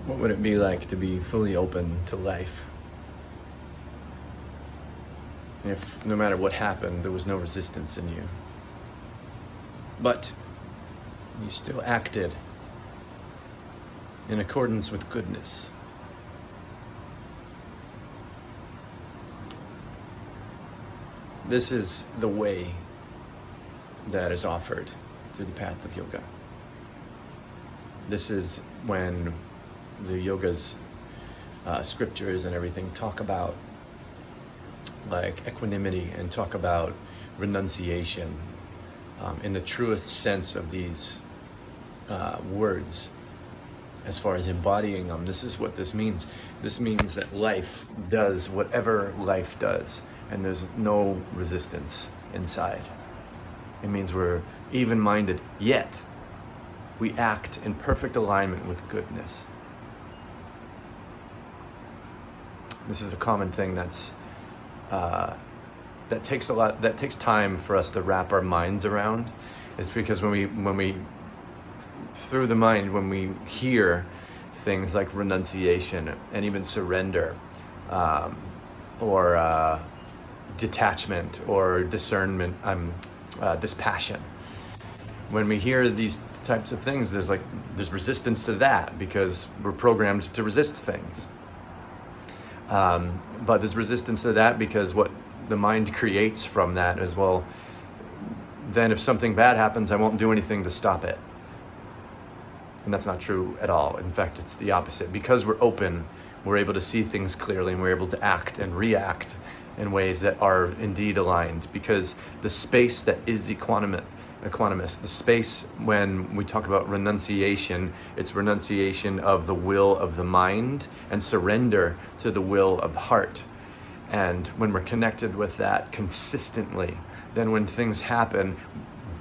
What would it be like to be fully open to life? If no matter what happened, there was no resistance in you. But you still acted in accordance with goodness. This is the way that is offered through the path of yoga. This is when the yoga's scriptures and everything talk about like equanimity and talk about renunciation in the truest sense of these words. As far as embodying them, this is what this means. This means that life does whatever life does, and there's no resistance inside. It means we're even-minded, yet we act in perfect alignment with goodness. This is a common thing that takes time for us to wrap our minds around. It's because when we through the mind, when we hear things like renunciation and even surrender, or detachment or discernment, dispassion. When we hear these types of things, there's resistance to that because we're programmed to resist things. But there's resistance to that because what the mind creates from that as well, then if something bad happens, I won't do anything to stop it. And that's not true at all. In fact, it's the opposite. Because we're open, we're able to see things clearly, and we're able to act and react in ways that are indeed aligned. Because the space that is equanimous, the space when we talk about renunciation, it's renunciation of the will of the mind and surrender to the will of the heart. And when we're connected with that consistently, then when things happen,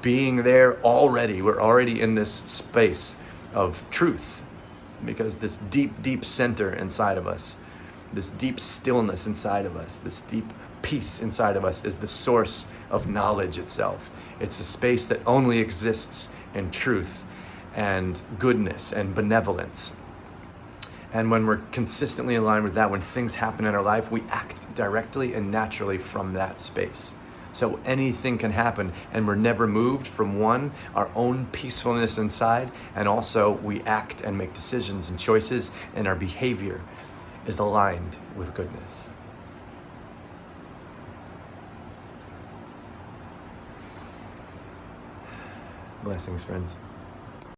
being there already, we're already in this space of truth, because this deep center inside of us, this deep stillness inside of us, this deep peace inside of us is the source of knowledge itself. It's a space that only exists in truth and goodness and benevolence. And when we're consistently aligned with that, when things happen in our life, we act directly and naturally from that space. So anything can happen, and we're never moved from one, our own peacefulness inside, and also we act and make decisions and choices, and our behavior is aligned with goodness. Blessings, friends.